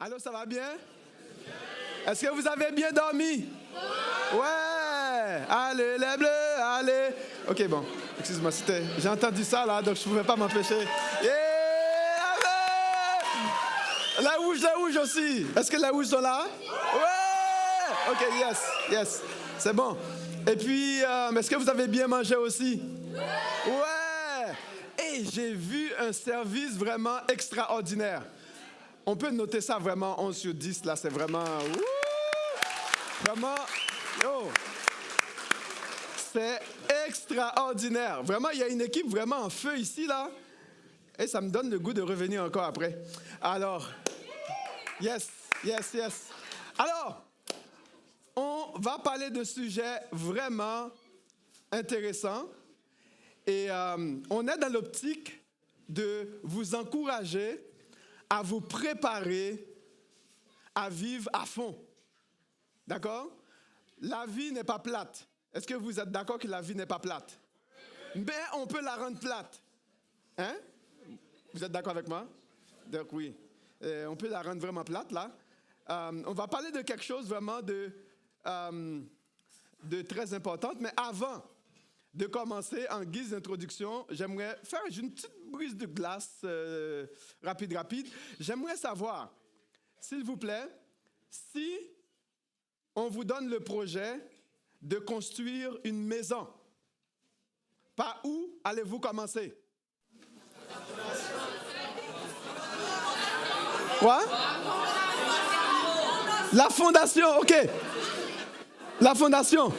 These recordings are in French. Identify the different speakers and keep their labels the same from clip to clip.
Speaker 1: Allô, ça va bien? Est-ce que vous avez bien dormi? Ouais! Allez, les bleus, allez! OK, bon. Excuse-moi, j'ai entendu ça, là, donc je ne pouvais pas m'empêcher. Yeah! Allez! La rouge aussi. Est-ce que les rouges sont là? Ouais! OK, yes. C'est bon. Et puis, est-ce que vous avez bien mangé aussi? Ouais! Et j'ai vu un service vraiment extraordinaire. On peut noter ça vraiment 11 sur 10, là, c'est vraiment... Vraiment, c'est extraordinaire. Vraiment, il y a une équipe vraiment en feu ici, là. Et ça me donne le goût de revenir encore après. Alors, yes. Alors, on va parler de sujets vraiment intéressants. Et on est dans l'optique de vous encourager à vous préparer à vivre à fond. D'accord? La vie n'est pas plate. Est-ce que vous êtes d'accord que la vie n'est pas plate? Mais on peut la rendre plate. Hein? Vous êtes d'accord avec moi? Donc oui. On peut la rendre vraiment plate, là. On va parler de quelque chose vraiment de très important. Mais avant de commencer, en guise d'introduction, j'aimerais faire une petite brise de glace rapide. J'aimerais savoir, s'il vous plaît, si on vous donne le projet de construire une maison, par où allez-vous commencer? Quoi? La fondation, OK. La fondation.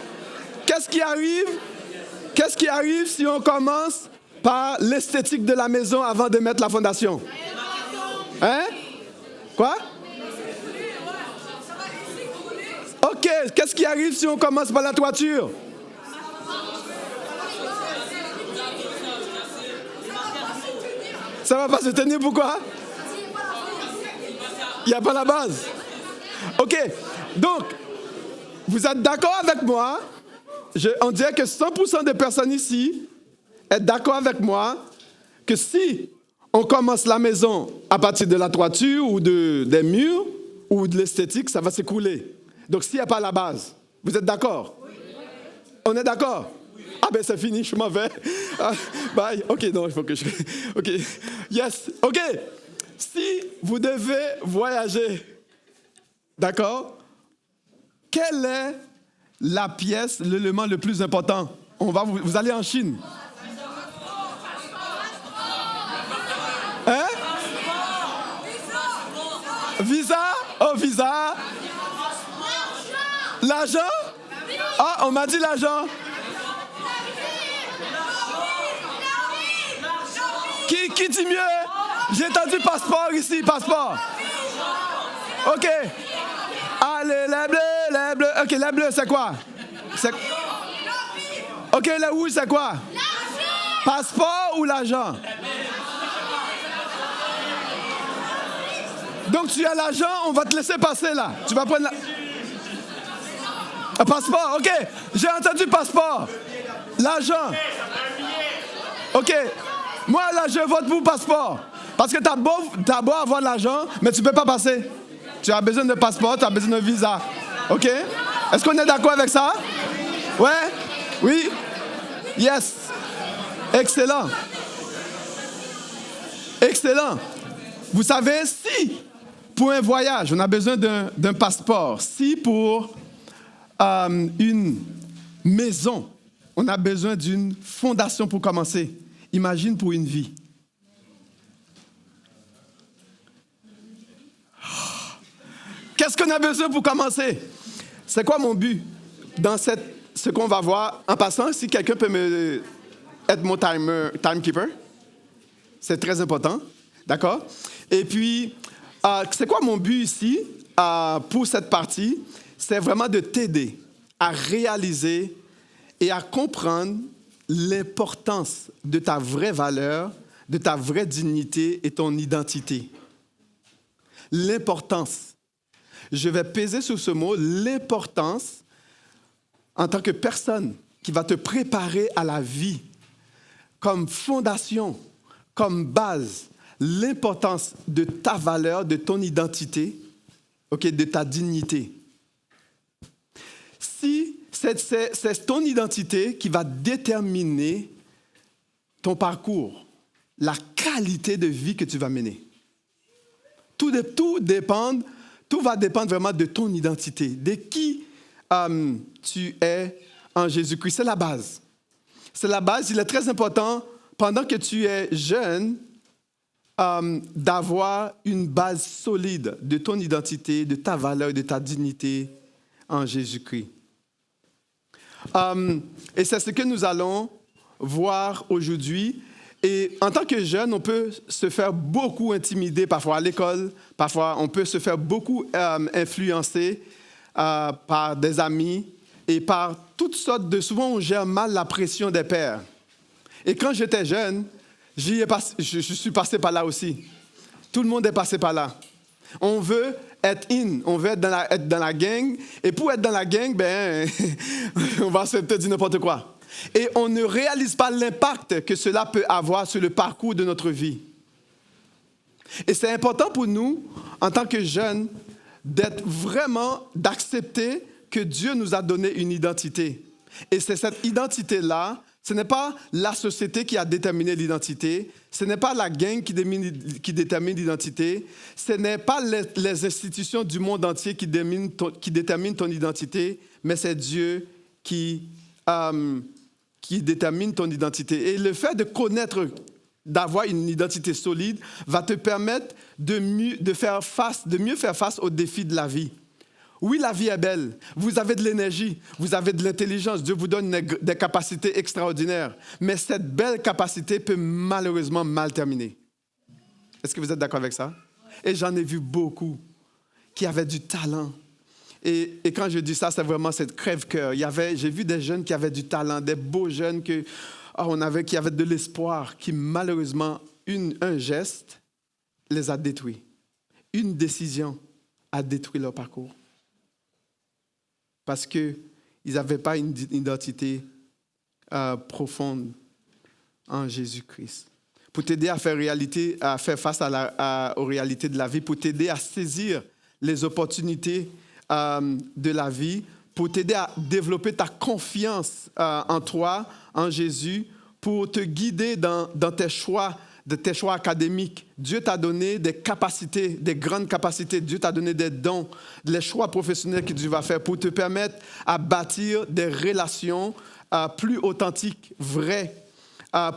Speaker 1: Qu'est-ce qui arrive si on commence par l'esthétique de la maison avant de mettre la fondation? Hein? Quoi? OK, qu'est-ce qui arrive si on commence par la toiture? Ça ne va pas se tenir, pourquoi? Il n'y a pas la base. OK, donc, vous êtes d'accord avec moi? On dirait que 100% des personnes ici sont d'accord avec moi que si on commence la maison à partir de la toiture ou des murs ou de l'esthétique, ça va s'écrouler. Donc, s'il n'y a pas la base, vous êtes d'accord? Oui. On est d'accord? Oui. Ah ben c'est fini, je m'en vais. Bye. OK, non, il faut que je... OK. Yes. OK. Si vous devez voyager, d'accord? Quelle est la pièce, l'élément le plus important? Vous allez en Chine. Hein? Visa? Oh, visa. L'argent? Ah, on m'a dit l'argent. Qui dit mieux? J'ai entendu passeport ici, passeport. OK. Allez, les bleus. OK, les bleus, c'est quoi? OK, les rouges, c'est quoi? Passeport ou l'argent? Donc, tu as l'argent, on va te laisser passer là. Tu vas prendre un passeport, OK. J'ai entendu passeport. L'argent. OK. Moi, là, je vote pour passeport. Parce que t'as beau avoir de l'argent, mais tu ne peux pas passer. Tu as besoin de passeport, tu as besoin de visa. OK? Est-ce qu'on est d'accord avec ça? Ouais? Oui? Yes. Excellent. Vous savez, si pour un voyage, on a besoin d'un passeport, si pour une maison, on a besoin d'une fondation pour commencer, imagine pour une vie. Qu'est-ce qu'on a besoin pour commencer? C'est quoi mon but dans ce qu'on va voir? En passant, si quelqu'un peut être mon timekeeper, c'est très important. D'accord? Et puis, c'est quoi mon but ici pour cette partie? C'est vraiment de t'aider à réaliser et à comprendre l'importance de ta vraie valeur, de ta vraie dignité et ton identité. L'importance. Je vais peser sur ce mot, l'importance en tant que personne qui va te préparer à la vie comme fondation, comme base, l'importance de ta valeur, de ton identité OK, de ta dignité. Si c'est ton identité qui va déterminer ton parcours, la qualité de vie que tu vas mener. Tout va dépendre vraiment de ton identité, de qui tu es en Jésus-Christ. C'est la base. C'est la base. Il est très important, pendant que tu es jeune, d'avoir une base solide de ton identité, de ta valeur, de ta dignité en Jésus-Christ. Et c'est ce que nous allons voir aujourd'hui. Et en tant que jeune, on peut se faire beaucoup intimider, parfois à l'école, parfois on peut se faire beaucoup influencer par des amis et par toutes sortes de... Souvent, on gère mal la pression des pairs. Et quand j'étais jeune, je suis passé par là aussi. Tout le monde est passé par là. On veut être on veut être dans la gang. Et pour être dans la gang, on va se dire n'importe quoi. Et on ne réalise pas l'impact que cela peut avoir sur le parcours de notre vie. Et c'est important pour nous, en tant que jeunes, d'accepter que Dieu nous a donné une identité. Et c'est cette identité-là, ce n'est pas la société qui a déterminé l'identité, ce n'est pas la gang qui détermine l'identité, ce n'est pas les institutions du monde entier qui déterminent ton identité, mais c'est Dieu qui détermine ton identité. Et le fait de connaître, d'avoir une identité solide, va te permettre de mieux faire face aux défis de la vie. Oui, la vie est belle. Vous avez de l'énergie, vous avez de l'intelligence. Dieu vous donne des capacités extraordinaires. Mais cette belle capacité peut malheureusement mal terminer. Est-ce que vous êtes d'accord avec ça? Et j'en ai vu beaucoup qui avaient du talent. Et quand je dis ça, c'est vraiment cette crève-cœur. J'ai vu des jeunes qui avaient du talent, des beaux jeunes qui avaient de l'espoir, qui malheureusement, un geste les a détruits. Une décision a détruit leur parcours. Parce qu'ils n'avaient pas une identité profonde en Jésus-Christ. Pour t'aider à faire face aux réalités de la vie, pour t'aider à saisir les opportunités de la vie, pour t'aider à développer ta confiance en toi, en Jésus, pour te guider dans tes choix académiques. Dieu t'a donné des capacités, des grandes capacités. Dieu t'a donné des dons, les choix professionnels que Dieu va faire pour te permettre à bâtir des relations plus authentiques, vraies,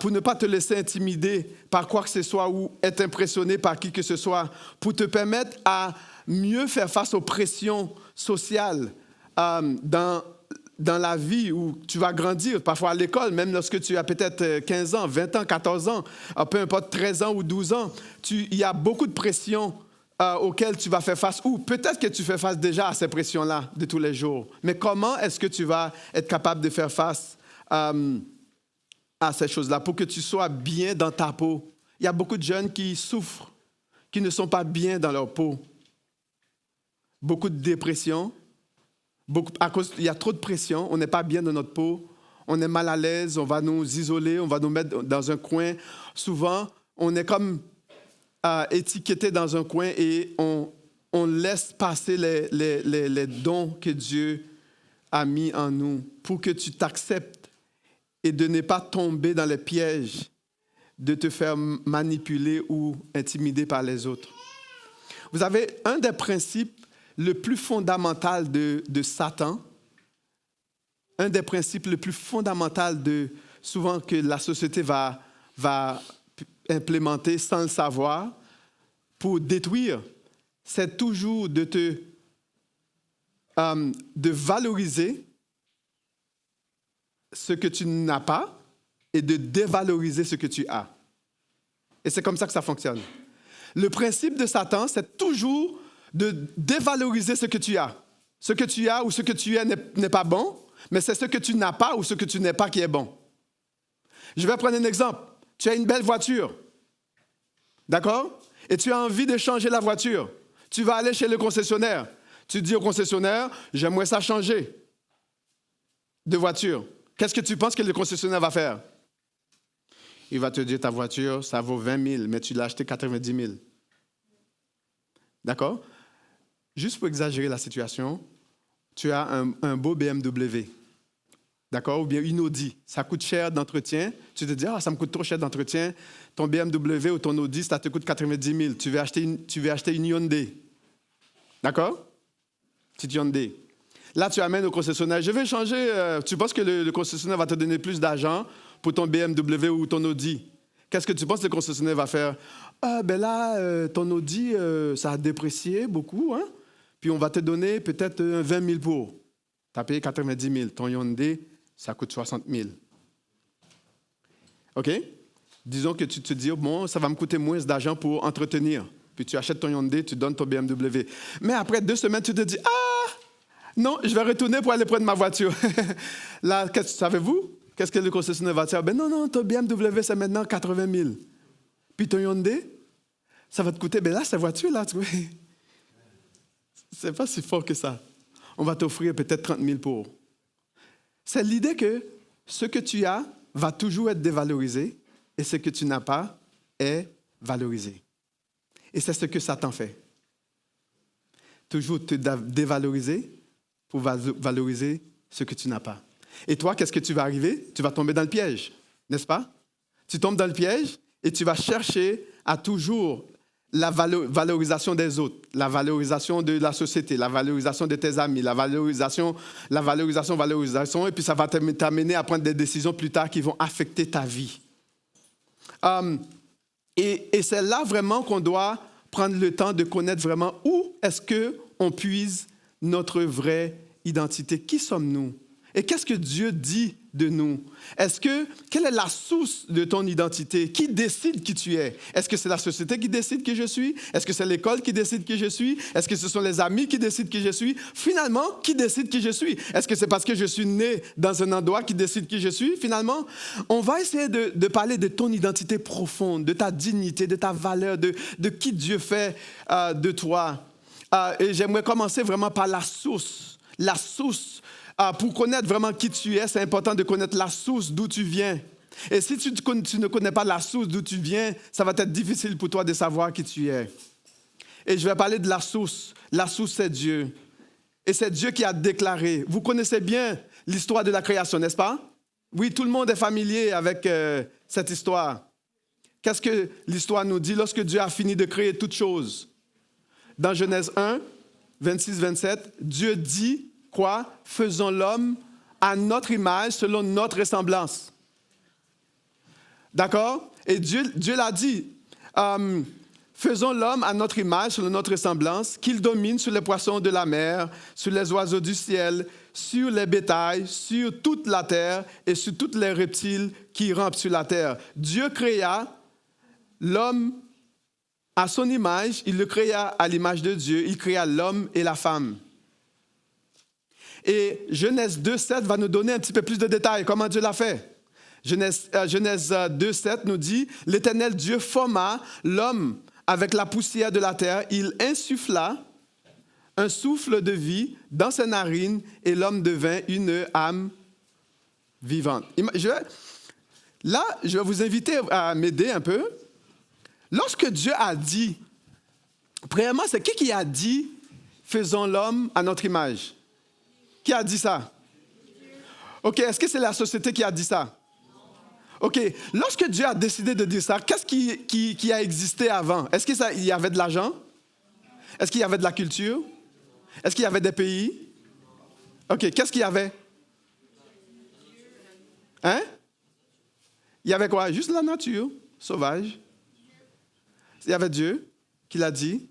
Speaker 1: pour ne pas te laisser intimider par quoi que ce soit ou être impressionné par qui que ce soit, pour te permettre à mieux faire face aux pressions sociales dans la vie où tu vas grandir, parfois à l'école, même lorsque tu as peut-être 15 ans, 20 ans, 14 ans, peu importe 13 ans ou 12 ans, il y a beaucoup de pressions auxquelles tu vas faire face, ou peut-être que tu fais face déjà à ces pressions-là de tous les jours. Mais comment est-ce que tu vas être capable de faire face à ces choses-là pour que tu sois bien dans ta peau? Il y a beaucoup de jeunes qui souffrent, qui ne sont pas bien dans leur peau. Beaucoup de dépression. Il y a trop de pression, on n'est pas bien dans notre peau, on est mal à l'aise, on va nous isoler, on va nous mettre dans un coin. Souvent, on est comme étiqueté dans un coin et on laisse passer les dons que Dieu a mis en nous pour que tu t'acceptes et de ne pas tomber dans les pièges de te faire manipuler ou intimider par les autres. Vous avez un des principes le plus fondamental de Satan, un des principes le plus fondamental souvent que la société va implémenter sans le savoir pour détruire, c'est toujours de valoriser ce que tu n'as pas et de dévaloriser ce que tu as. Et c'est comme ça que ça fonctionne. Le principe de Satan, c'est toujours de dévaloriser ce que tu as. Ce que tu as ou ce que tu es n'est pas bon, mais c'est ce que tu n'as pas ou ce que tu n'es pas qui est bon. Je vais prendre un exemple. Tu as une belle voiture, d'accord? Et tu as envie de changer la voiture. Tu vas aller chez le concessionnaire. Tu dis au concessionnaire, j'aimerais ça changer de voiture. Qu'est-ce que tu penses que le concessionnaire va faire? Il va te dire, ta voiture, ça vaut 20 000, mais tu l'as acheté 90 000. D'accord? juste pour exagérer la situation, tu as un beau BMW, d'accord, ou bien une Audi. Ça coûte cher d'entretien. Tu te dis, ça me coûte trop cher d'entretien. Ton BMW ou ton Audi, ça te coûte 90 000. Tu veux acheter une Hyundai. D'accord? Petite Hyundai. Là, tu amènes au concessionnaire. Je vais changer. Tu penses que le concessionnaire va te donner plus d'argent pour ton BMW ou ton Audi? Qu'est-ce que tu penses que le concessionnaire va faire? Ton Audi, ça a déprécié beaucoup, hein? Puis on va te donner peut-être 20 000 pour. Tu as payé 90 000. Ton Hyundai, ça coûte 60 000. OK? Disons que tu te dis, bon, ça va me coûter moins d'argent pour entretenir. Puis tu achètes ton Hyundai, tu donnes ton BMW. Mais après 2 semaines, tu te dis, non, je vais retourner pour aller prendre ma voiture. Là, savez-vous? Qu'est-ce que le concessionnaire va dire? Non, ton BMW, c'est maintenant 80 000. Puis ton Hyundai, ça va te coûter, là, cette voiture-là, tu vois, c'est pas si fort que ça. On va t'offrir peut-être 30 000 pour. C'est l'idée que ce que tu as va toujours être dévalorisé et ce que tu n'as pas est valorisé. Et c'est ce que Satan fait. Toujours te dévaloriser pour valoriser ce que tu n'as pas. Et toi, qu'est-ce que tu vas arriver? Tu vas tomber dans le piège, n'est-ce pas? Tu tombes dans le piège et tu vas chercher à toujours la valorisation des autres, la valorisation de la société, la valorisation de tes amis, la valorisation, et puis ça va t'amener à prendre des décisions plus tard qui vont affecter ta vie. Et c'est là vraiment qu'on doit prendre le temps de connaître vraiment où est-ce qu'on puise notre vraie identité. Qui sommes-nous? Et qu'est-ce que Dieu dit de nous? Quelle est la source de ton identité? Qui décide qui tu es? Est-ce que c'est la société qui décide qui je suis? Est-ce que c'est l'école qui décide qui je suis? Est-ce que ce sont les amis qui décident qui je suis? Finalement, qui décide qui je suis? Est-ce que c'est parce que je suis né dans un endroit qui décide qui je suis? Finalement, on va essayer de parler de ton identité profonde, de ta dignité, de ta valeur, de qui Dieu fait de toi. Et j'aimerais commencer vraiment par la source. La source. Pour connaître vraiment qui tu es, c'est important de connaître la source d'où tu viens. Et si tu ne connais pas la source d'où tu viens, ça va être difficile pour toi de savoir qui tu es. Et je vais parler de la source. La source, c'est Dieu. Et c'est Dieu qui a déclaré. Vous connaissez bien l'histoire de la création, n'est-ce pas? Oui, tout le monde est familier avec cette histoire. Qu'est-ce que l'histoire nous dit lorsque Dieu a fini de créer toutes choses? Dans Genèse 1, 26-27, Dieu dit quoi? Faisons l'homme à notre image, selon notre ressemblance. D'accord? Et Dieu l'a dit. Faisons l'homme à notre image, selon notre ressemblance, qu'il domine sur les poissons de la mer, sur les oiseaux du ciel, sur les bétails, sur toute la terre et sur tous les reptiles qui rampent sur la terre. Dieu créa l'homme à son image, il le créa à l'image de Dieu, il créa l'homme et la femme. Et Genèse 2,7 va nous donner un petit peu plus de détails, comment Dieu l'a fait. Genèse 2,7 nous dit, « L'Éternel Dieu forma l'homme avec la poussière de la terre, il insuffla un souffle de vie dans ses narines et l'homme devint une âme vivante. » Je vais vous inviter à m'aider un peu. Lorsque Dieu a dit, premièrement, c'est qui a dit « Faisons l'homme à notre image » ? Qui a dit ça? OK, est-ce que c'est la société qui a dit ça? OK, lorsque Dieu a décidé de dire ça, qu'est-ce qui a existé avant? Est-ce qu'il y avait de l'argent? Est-ce qu'il y avait de la culture? Est-ce qu'il y avait des pays? OK, qu'est-ce qu'il y avait? Hein? Il y avait quoi? Juste la nature sauvage. Il y avait Dieu qui l'a dit.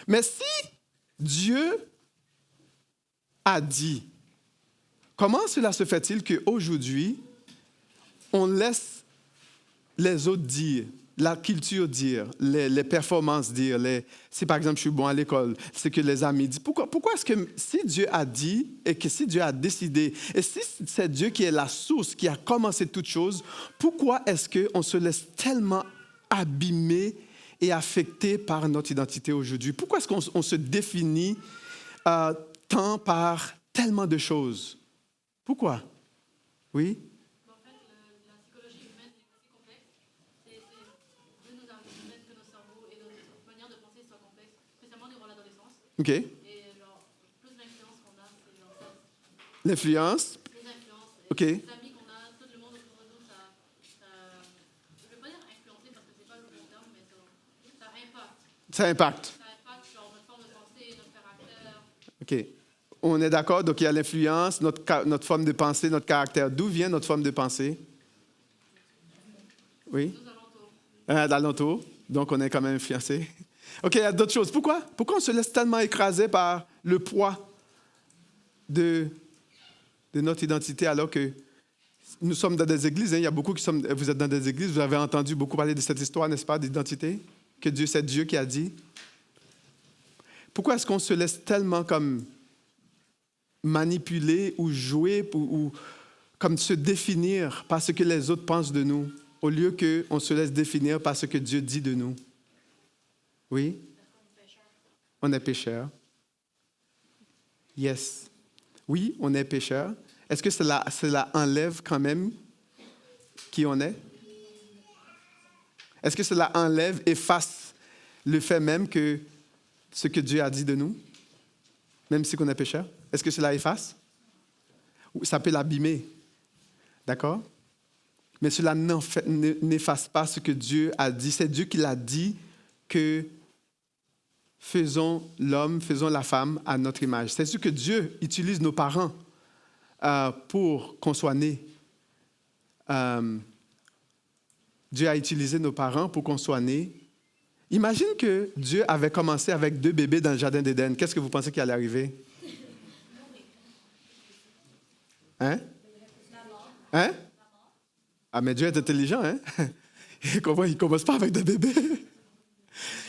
Speaker 1: Mais si Dieu a dit, comment cela se fait-il qu'aujourd'hui, on laisse les autres dire, la culture dire, les performances dire, si par exemple je suis bon à l'école, c'est que les amis disent. Pourquoi est-ce que si Dieu a dit et que si Dieu a décidé, et si c'est Dieu qui est la source, qui a commencé toutes choses, pourquoi est-ce qu'on se laisse tellement abîmer et affecter par notre identité aujourd'hui? Pourquoi est-ce qu'on se définit tant par tellement de choses? Pourquoi? Oui?
Speaker 2: En fait, la psychologie humaine est aussi complexe. Dieu nous a permis que nos cerveaux et notre manière de penser soient complexes, spécialement durant l'adolescence.
Speaker 1: OK.
Speaker 2: Et
Speaker 1: L'influence.
Speaker 2: Les influences,
Speaker 1: OK.
Speaker 2: les amis qu'on a, tout le monde autour de nous, je ne veux pas dire influencer parce que c'est pas le bon terme, mais ça impacte.
Speaker 1: Ça impacte.
Speaker 2: Ça impacte genre, notre forme de pensée, notre caractère.
Speaker 1: OK. On est d'accord, donc il y a l'influence, notre forme de pensée, notre caractère. D'où vient notre forme de pensée? Oui?
Speaker 2: Nos alentours.
Speaker 1: D'alentour. Donc on est quand même influencé. OK, il y a d'autres choses. Pourquoi on se laisse tellement écraser par le poids de notre identité alors que nous sommes dans des églises? Hein, il y a beaucoup qui sont... Vous êtes dans des églises, vous avez entendu beaucoup parler de cette histoire, n'est-ce pas, d'identité? Que Dieu, c'est Dieu qui a dit. Pourquoi est-ce qu'on se laisse tellement comme manipuler ou jouer ou comme se définir par ce que les autres pensent de nous, au lieu qu'on se laisse définir par ce que Dieu dit de nous? Oui? On est pécheur. Yes. Oui, on est pécheur. Est-ce que cela enlève quand même qui on est? Est-ce que cela enlève, efface le fait même que ce que Dieu a dit de nous, même si on est pécheur? Est-ce que cela efface? Ça peut l'abîmer. D'accord? Mais cela n'efface pas ce que Dieu a dit. C'est Dieu qui l'a dit que faisons l'homme, faisons la femme à notre image. C'est sûr que Dieu utilise nos parents pour qu'on soit né. Dieu a utilisé nos parents pour qu'on soit né. Imagine que Dieu avait commencé avec 2 bébés dans le jardin d'Éden. Qu'est-ce que vous pensez qui allait arriver? Hein? Hein? Ah, mais Dieu est intelligent, hein? Il ne commence pas avec des bébés.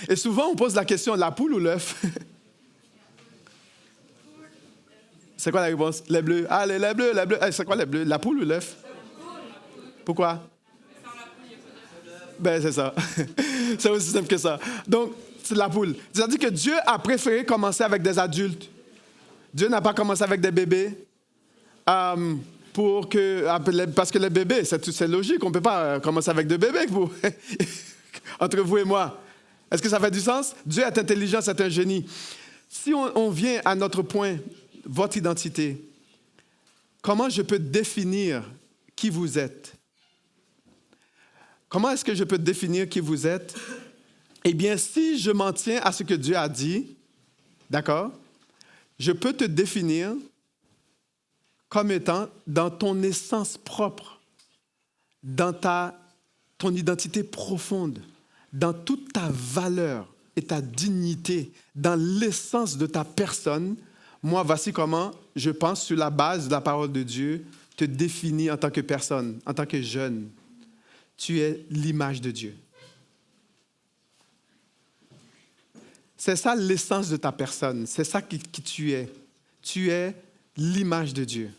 Speaker 1: Et souvent, on pose la question, la poule ou l'œuf? C'est quoi la réponse? Les bleus. Ah, les bleus, les bleus. C'est quoi les bleus? La poule ou l'œuf? Pourquoi? Ben, c'est ça. C'est aussi simple que ça. Donc, c'est la poule. C'est-à-dire que Dieu a préféré commencer avec des adultes. Dieu n'a pas commencé avec des bébés. Parce que les bébés, c'est logique. On ne peut pas commencer avec des bébés, vous. Entre vous et moi. Est-ce que ça fait du sens? Dieu est intelligent, c'est un génie. Si on vient à notre point, votre identité, comment je peux définir qui vous êtes? Comment est-ce que je peux définir qui vous êtes? Eh bien, si je m'en tiens à ce que Dieu a dit, d'accord, je peux te définir comme étant dans ton essence propre, dans ton identité profonde, dans toute ta valeur et ta dignité, dans l'essence de ta personne. Moi, voici comment je pense, sur la base de la parole de Dieu, te définir en tant que personne, en tant que jeune. Tu es l'image de Dieu. C'est ça l'essence de ta personne, c'est ça qui tu es. Tu es l'image de Dieu.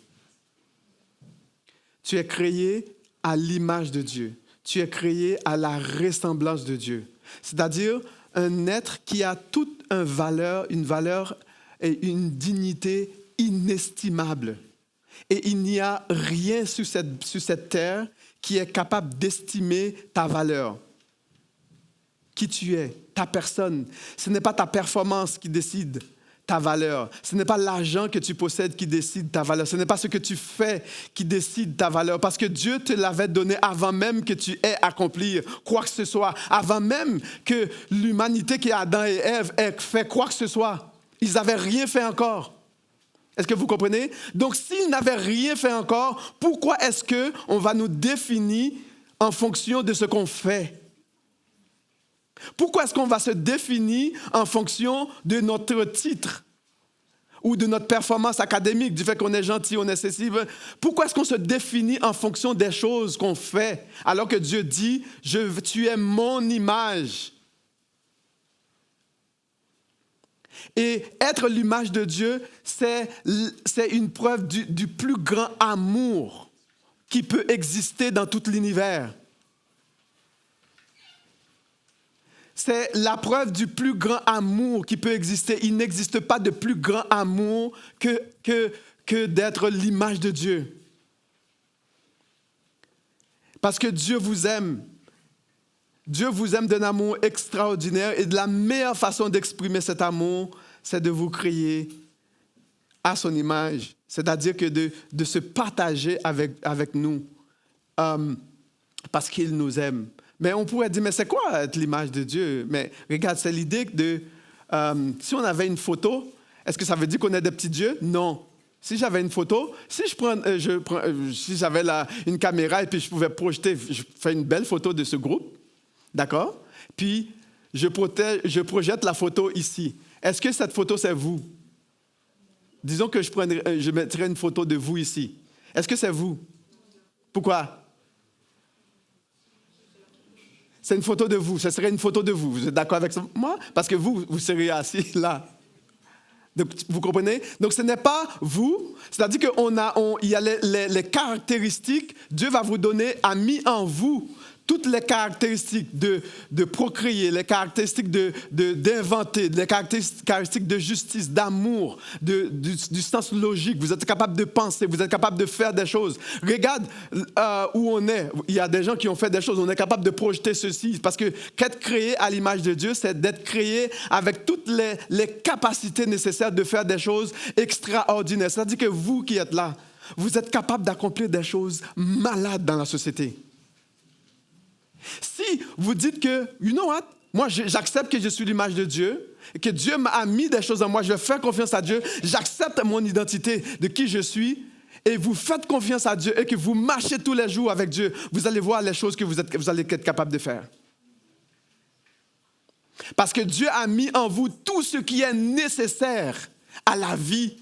Speaker 1: Tu es créé à l'image de Dieu. Tu es créé à la ressemblance de Dieu. C'est-à-dire un être qui a toute une valeur et une dignité inestimable. Et il n'y a rien sur cette terre qui est capable d'estimer ta valeur. Qui tu es, ta personne. Ce n'est pas ta performance qui décide ta valeur. Ce n'est pas l'argent que tu possèdes qui décide ta valeur. Ce n'est pas ce que tu fais qui décide ta valeur. Parce que Dieu te l'avait donné avant même que tu aies accompli quoi que ce soit. Avant même que l'humanité qui est Adam et Ève ait fait quoi que ce soit. Ils n'avaient rien fait encore. Est-ce que vous comprenez? Donc, s'ils n'avaient rien fait encore, pourquoi est-ce qu'on va nous définir en fonction de ce qu'on fait? Pourquoi est-ce qu'on va se définir en fonction de notre titre ou de notre performance académique, du fait qu'on est gentil, on est ceci? Pourquoi est-ce qu'on se définit en fonction des choses qu'on fait, alors que Dieu dit, tu es mon image? Et être l'image de Dieu, c'est une preuve du plus grand amour qui peut exister dans tout l'univers. C'est la preuve du plus grand amour qui peut exister. Il n'existe pas de plus grand amour que d'être l'image de Dieu. Parce que Dieu vous aime. Dieu vous aime d'un amour extraordinaire et de la meilleure façon d'exprimer cet amour, c'est de vous créer à son image, c'est-à-dire que de se partager avec nous parce qu'il nous aime. Mais on pourrait dire, mais c'est quoi être l'image de Dieu? Mais regarde, c'est l'idée de, si on avait une photo, est-ce que ça veut dire qu'on est des petits dieux? Non. Si j'avais une photo, si j'avais une caméra et puis je pouvais projeter, je fais une belle photo de ce groupe, d'accord? Puis je projette la photo ici. Est-ce que cette photo, c'est vous? Disons que je mettrais une photo de vous ici. Est-ce que c'est vous? Pourquoi? C'est une photo de vous. Ce serait une photo de vous. Vous êtes d'accord avec moi? Parce que vous seriez assis là. Donc, vous comprenez? Donc, ce n'est pas vous. C'est-à-dire qu'il y a les caractéristiques. Dieu va vous donner, a mis en vous toutes les caractéristiques de procréer, les caractéristiques d'inventer, les caractéristiques de justice, d'amour, du sens logique. Vous êtes capable de penser, vous êtes capable de faire des choses. Regarde où on est. Il y a des gens qui ont fait des choses. On est capable de projeter ceci. Parce que qu'être créé à l'image de Dieu, c'est d'être créé avec toutes les capacités nécessaires de faire des choses extraordinaires. C'est-à-dire que vous qui êtes là, vous êtes capable d'accomplir des choses malades dans la société. Si vous dites que, you know what, moi j'accepte que je suis l'image de Dieu, et que Dieu m'a mis des choses en moi, je fais confiance à Dieu, j'accepte mon identité de qui je suis, et vous faites confiance à Dieu et que vous marchez tous les jours avec Dieu, vous allez voir les choses que vous allez être capable de faire. Parce que Dieu a mis en vous tout ce qui est nécessaire à la vie.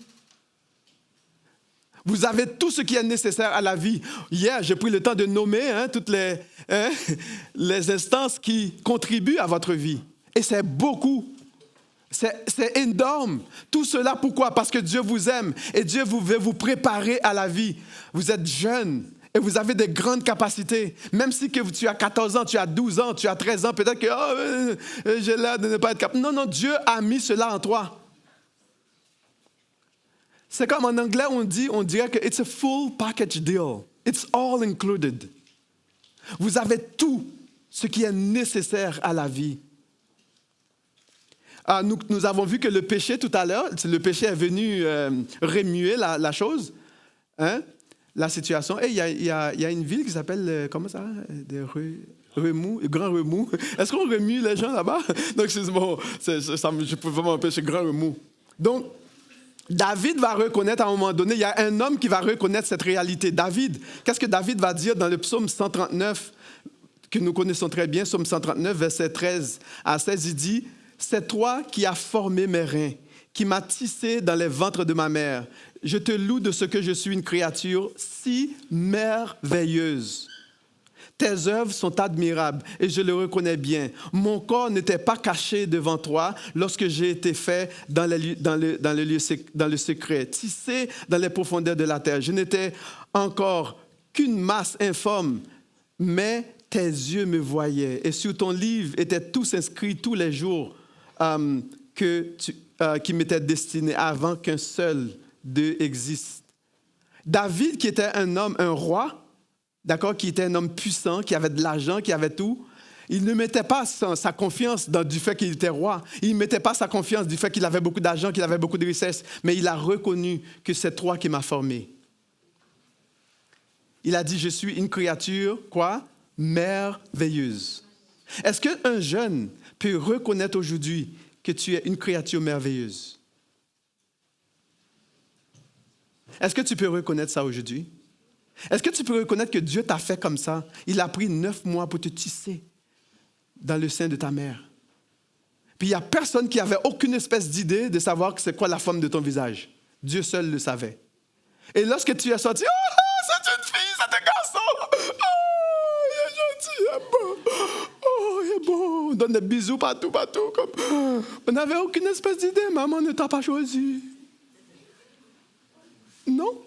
Speaker 1: Vous avez tout ce qui est nécessaire à la vie. Hier, j'ai pris le temps de nommer toutes les instances qui contribuent à votre vie. Et c'est beaucoup. C'est énorme. Tout cela, pourquoi? Parce que Dieu vous aime et Dieu veut vous préparer à la vie. Vous êtes jeune et vous avez des grandes capacités. Même si tu as 14 ans, tu as 12 ans, tu as 13 ans, peut-être que j'ai l'air de ne pas être capable. Non, Dieu a mis cela en toi. C'est comme en anglais, on dirait que it's a full package deal. It's all included. Vous avez tout ce qui est nécessaire à la vie. Nous avons vu que le péché tout à l'heure, le péché est venu remuer la chose, la situation. Et il y a une ville qui s'appelle, comment ça? Remous, Grand Remous. Est-ce qu'on remue les gens là-bas? Donc, je peux vraiment empêcher Grand Remous. Donc, David va reconnaître à un moment donné, il y a un homme qui va reconnaître cette réalité. David, qu'est-ce que David va dire dans le psaume 139, que nous connaissons très bien, psaume 139, verset 13 à 16, il dit « C'est toi qui as formé mes reins, qui m'as tissé dans les ventres de ma mère. Je te loue de ce que je suis une créature si merveilleuse. Tes œuvres sont admirables et je le reconnais bien. Mon corps n'était pas caché devant toi lorsque j'ai été fait dans le secret, tissé dans les profondeurs de la terre. Je n'étais encore qu'une masse informe, mais tes yeux me voyaient. Et sur ton livre étaient tous inscrits tous les jours qui m'étaient destinés avant qu'un seul d'eux existe. » David, qui était un homme, un roi, d'accord, qui était un homme puissant, qui avait de l'argent, qui avait tout, il ne mettait pas sa confiance du fait qu'il était roi. Il ne mettait pas sa confiance du fait qu'il avait beaucoup d'argent, qu'il avait beaucoup de richesses, mais il a reconnu que c'est toi qui m'as formé. Il a dit, je suis une créature, quoi? Merveilleuse. Est-ce qu'un jeune peut reconnaître aujourd'hui que tu es une créature merveilleuse? Est-ce que tu peux reconnaître ça aujourd'hui? Est-ce que tu peux reconnaître que Dieu t'a fait comme ça? Il a pris 9 mois pour te tisser dans le sein de ta mère. Puis il n'y a personne qui avait aucune espèce d'idée de savoir c'est quoi la forme de ton visage. Dieu seul le savait. Et lorsque tu es sorti, c'est une fille, c'est un garçon. Il est gentil, il est beau. Il est beau. On donne des bisous partout. Comme... On n'avait aucune espèce d'idée. Maman ne t'a pas choisi. Non.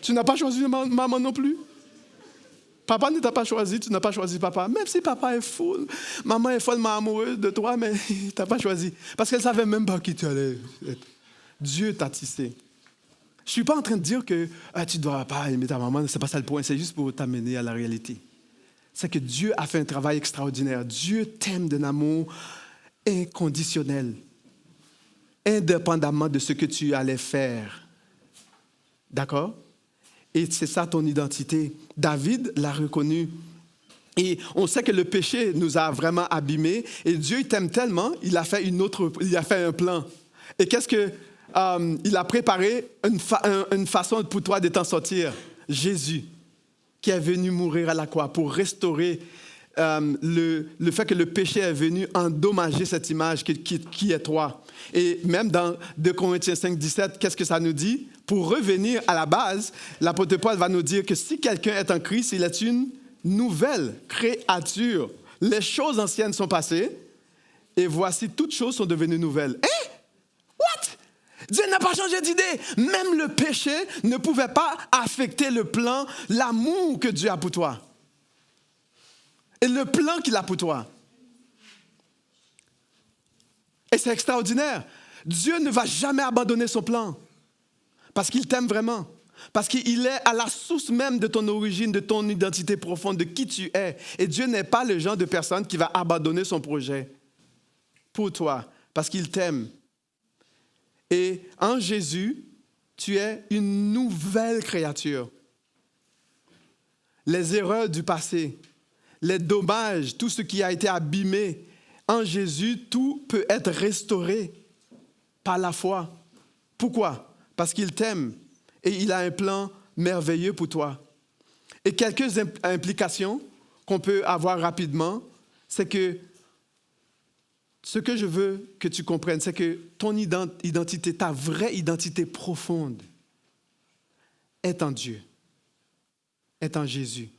Speaker 1: Tu n'as pas choisi maman non plus. Papa ne t'a pas choisi, tu n'as pas choisi papa. Même si papa est fou, maman est follement amoureuse de toi, mais il ne t'a pas choisi. Parce qu'elle ne savait même pas qui tu allais être. Dieu t'a tissé. Je ne suis pas en train de dire que tu ne dois pas aimer ta maman, ce n'est pas ça le point, c'est juste pour t'amener à la réalité. C'est que Dieu a fait un travail extraordinaire. Dieu t'aime d'un amour inconditionnel. indépendamment de ce que tu allais faire. D'accord? Et c'est ça ton identité. David l'a reconnu. Et on sait que le péché nous a vraiment abîmés. Et Dieu, il t'aime tellement, il a fait un plan. Et qu'est-ce que il a préparé une façon pour toi de t'en sortir. Jésus, qui est venu mourir à la croix pour restaurer le fait que le péché est venu endommager cette image qui est toi. Et même dans 2 Corinthiens 5, 17, qu'est-ce que ça nous dit? Pour revenir à la base, l'apôtre Paul va nous dire que si quelqu'un est en Christ, il est une nouvelle créature. Les choses anciennes sont passées et voici, toutes choses sont devenues nouvelles. Hein? What? Dieu n'a pas changé d'idée. Même le péché ne pouvait pas affecter le plan, l'amour que Dieu a pour toi. Et le plan qu'il a pour toi. Et c'est extraordinaire. Dieu ne va jamais abandonner son plan. Parce qu'il t'aime vraiment. Parce qu'il est à la source même de ton origine, de ton identité profonde, de qui tu es. Et Dieu n'est pas le genre de personne qui va abandonner son projet pour toi. Parce qu'il t'aime. Et en Jésus, tu es une nouvelle créature. Les erreurs du passé, les dommages, tout ce qui a été abîmé, en Jésus, tout peut être restauré par la foi. Pourquoi? Parce qu'il t'aime et il a un plan merveilleux pour toi. Et quelques implications qu'on peut avoir rapidement, c'est que ce que je veux que tu comprennes, c'est que ton identité, ta vraie identité profonde, est en Dieu, est en Jésus.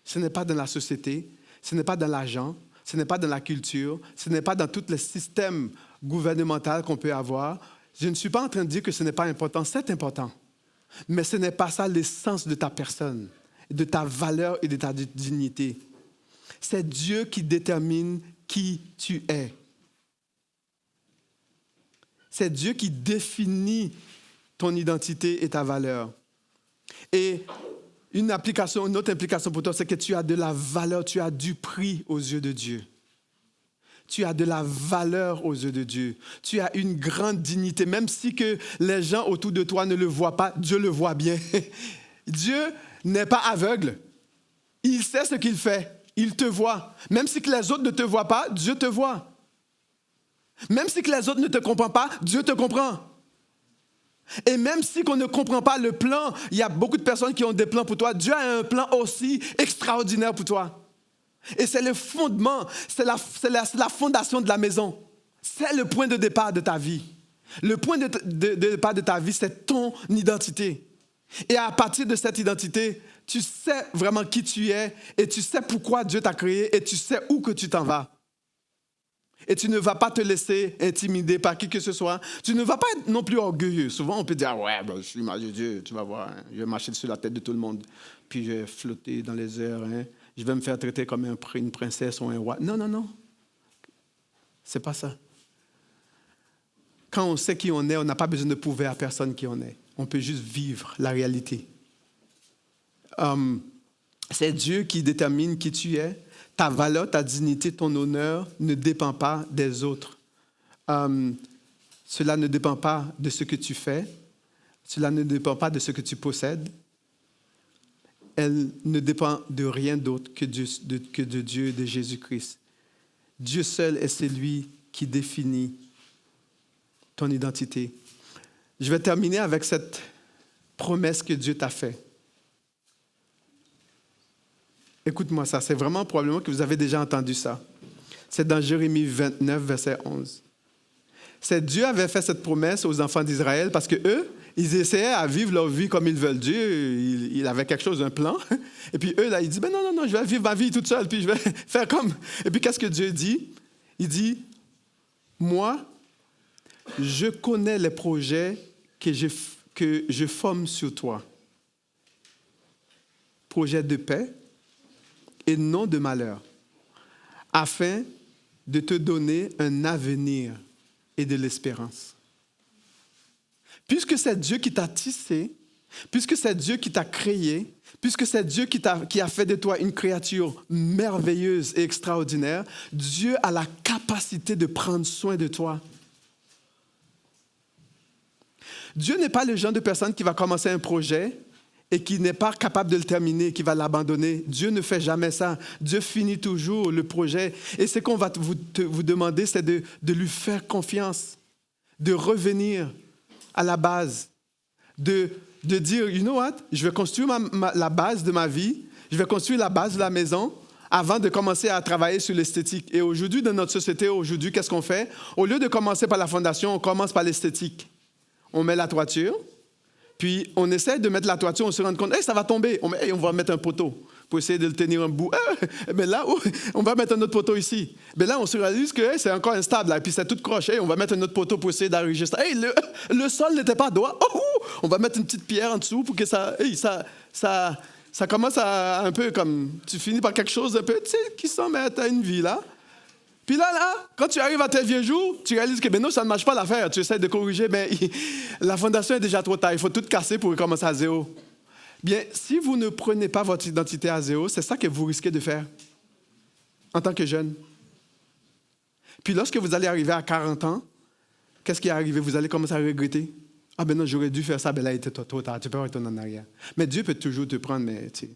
Speaker 1: Ce n'est pas dans la société, ce n'est pas dans l'argent, ce n'est pas dans la culture, ce n'est pas dans tous les systèmes gouvernementaux qu'on peut avoir. Je ne suis pas en train de dire que ce n'est pas important, c'est important. Mais ce n'est pas ça l'essence de ta personne, de ta valeur et de ta dignité. C'est Dieu qui détermine qui tu es. C'est Dieu qui définit ton identité et ta valeur. Et une autre implication pour toi, c'est que tu as de la valeur, tu as du prix aux yeux de Dieu. Tu as de la valeur aux yeux de Dieu. Tu as une grande dignité, même si que les gens autour de toi ne le voient pas, Dieu le voit bien. Dieu n'est pas aveugle. Il sait ce qu'il fait. Il te voit. Même si que les autres ne te voient pas, Dieu te voit. Même si que les autres ne te comprennent pas, Dieu te comprend. Et même si on ne comprend pas le plan, il y a beaucoup de personnes qui ont des plans pour toi. Dieu a un plan aussi extraordinaire pour toi. Et c'est le fondement, c'est la fondation de la maison. C'est le point de départ de ta vie. Le point de départ de ta vie, c'est ton identité. Et à partir de cette identité, tu sais vraiment qui tu es et tu sais pourquoi Dieu t'a créé et tu sais où que tu t'en vas. Et tu ne vas pas te laisser intimider par qui que ce soit. Tu ne vas pas être non plus orgueilleux. Souvent, on peut dire, ouais, ben, je suis l'image de Dieu, tu vas voir, hein, je vais marcher sur la tête de tout le monde, puis je vais flotter dans les airs, hein, je vais me faire traiter comme une princesse ou un roi. Non, non, non. C'est pas ça. Quand on sait qui on est, on n'a pas besoin de prouver à personne qui on est. On peut juste vivre la réalité. C'est Dieu qui détermine qui tu es. Ta valeur, ta dignité, ton honneur ne dépend pas des autres. Cela ne dépend pas de ce que tu fais. Cela ne dépend pas de ce que tu possèdes. Elle ne dépend de rien d'autre que de Dieu et de Jésus-Christ. Dieu seul est celui qui définit ton identité. Je vais terminer avec cette promesse que Dieu t'a faite. Écoute-moi ça, c'est vraiment probablement que vous avez déjà entendu ça. C'est dans Jérémie 29, verset 11. C'est Dieu avait fait cette promesse aux enfants d'Israël parce qu'eux, ils essayaient à vivre leur vie comme ils veulent. Dieu, il avait quelque chose, un plan. Et puis eux, là, ils disent, ben non, je vais vivre ma vie toute seule, puis je vais faire comme... Et puis qu'est-ce que Dieu dit? Il dit, moi, je connais les projets que je forme sur toi. Projet de paix et non de malheur, afin de te donner un avenir et de l'espérance. Puisque c'est Dieu qui t'a tissé, puisque c'est Dieu qui t'a créé, puisque c'est Dieu qui a fait de toi une créature merveilleuse et extraordinaire, Dieu a la capacité de prendre soin de toi. Dieu n'est pas le genre de personne qui va commencer un projet et qui n'est pas capable de le terminer, qui va l'abandonner. Dieu ne fait jamais ça. Dieu finit toujours le projet. Et ce qu'on va vous demander, c'est de lui faire confiance, de revenir à la base, de dire, you know what, je vais construire la base de ma vie, je vais construire la base de la maison avant de commencer à travailler sur l'esthétique. Et aujourd'hui, dans notre société, aujourd'hui, qu'est-ce qu'on fait? Au lieu de commencer par la fondation, on commence par l'esthétique. On met la toiture, puis on essaie de mettre la toiture, on se rend compte, hey, ça va tomber. On va mettre un poteau pour essayer de le tenir un bout. Mais là, on va mettre un autre poteau ici. Mais là, on se réalise que c'est encore instable, là, puis c'est tout croche. On va mettre un autre poteau pour essayer d'enregistrer. Hey, le sol n'était pas droit. On va mettre une petite pierre en dessous pour que ça commence à un peu comme... Tu finis par quelque chose un peu, tu sais, qui semble être à une vie, là. Puis là, quand tu arrives à tes vieux jours, tu réalises que non, ça ne marche pas l'affaire. Tu essaies de corriger, mais la fondation est déjà trop tard. Il faut tout casser pour recommencer à zéro. Bien, si vous ne prenez pas votre identité à zéro, c'est ça que vous risquez de faire en tant que jeune. Puis lorsque vous allez arriver à 40 ans, qu'est-ce qui est arrivé? Vous allez commencer à regretter. Ah ben non, j'aurais dû faire ça, ben là, il était trop tard. Tu peux retourner en arrière. Mais Dieu peut toujours te prendre, mais tu sais.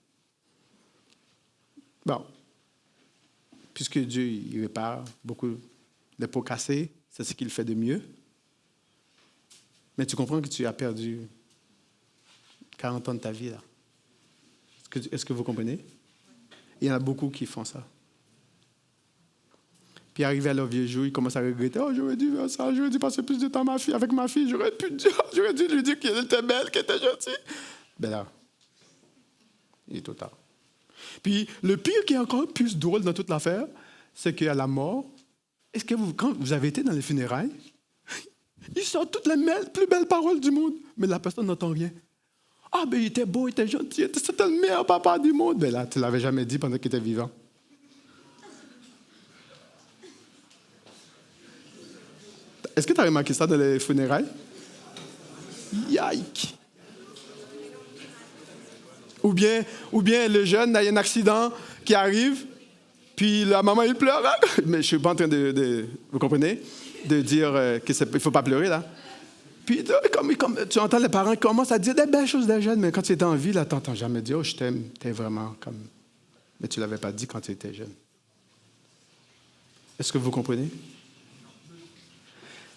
Speaker 1: Bon. Puisque Dieu, il répare beaucoup de pots cassés, c'est ce qu'il fait de mieux. Mais tu comprends que tu as perdu 40 ans de ta vie, là. Est-ce que vous comprenez? Il y en a beaucoup qui font ça. Puis arrivé à leur vieux jour, ils commencent à regretter. Oh, j'aurais dû faire ça, j'aurais dû passer plus de temps avec ma fille, j'aurais dû lui dire qu'elle était belle, qu'elle était gentille. Ben là, il est trop tard. Puis le pire qui est encore plus drôle dans toute l'affaire, c'est qu'à la mort, est-ce que quand vous avez été dans les funérailles, ils sortent toutes les plus belles paroles du monde, mais la personne n'entend rien. Ah, ben il était beau, il était gentil, c'était le meilleur papa du monde. Ben là, tu ne l'avais jamais dit pendant qu'il était vivant. Est-ce que tu as remarqué ça dans les funérailles? Yike! Ou bien le jeune, il y a un accident qui arrive, puis la maman, il pleure. Hein? Mais je ne suis pas en train vous comprenez? De dire qu'il ne faut pas pleurer, là. Puis, comme tu entends les parents qui commencent à dire des belles choses des jeunes, mais quand tu étais en vie, là, tu n'entends jamais dire « Oh, je t'aime, t'es vraiment comme... » Mais tu ne l'avais pas dit quand tu étais jeune. Est-ce que vous comprenez?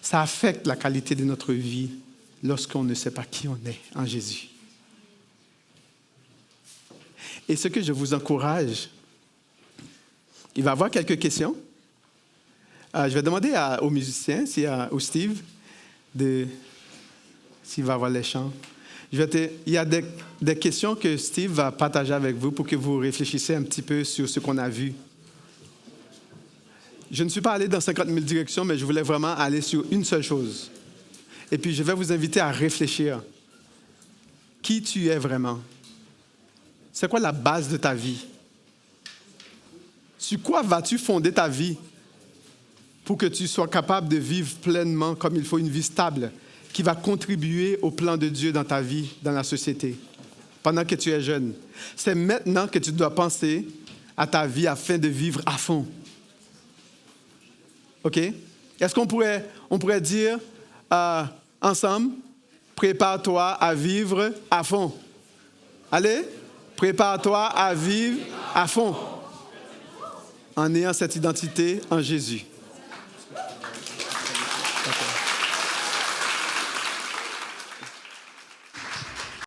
Speaker 1: Ça affecte la qualité de notre vie lorsqu'on ne sait pas qui on est en Jésus. Et ce que je vous encourage, il va y avoir quelques questions. Je vais demander aux musiciens, au Steve, s'il va avoir les chants. Il y a des questions que Steve va partager avec vous pour que vous réfléchissiez un petit peu sur ce qu'on a vu. Je ne suis pas allé dans 50 000 directions, mais je voulais vraiment aller sur une seule chose. Et puis, je vais vous inviter à réfléchir. Qui tu es vraiment? C'est quoi la base de ta vie? Sur quoi vas-tu fonder ta vie pour que tu sois capable de vivre pleinement comme il faut, une vie stable qui va contribuer au plan de Dieu dans ta vie, dans la société, pendant que tu es jeune? C'est maintenant que tu dois penser à ta vie afin de vivre à fond. OK? Est-ce qu'on pourrait dire ensemble, prépare-toi à vivre à fond. Allez, prépare-toi à vivre à fond en ayant cette identité en Jésus.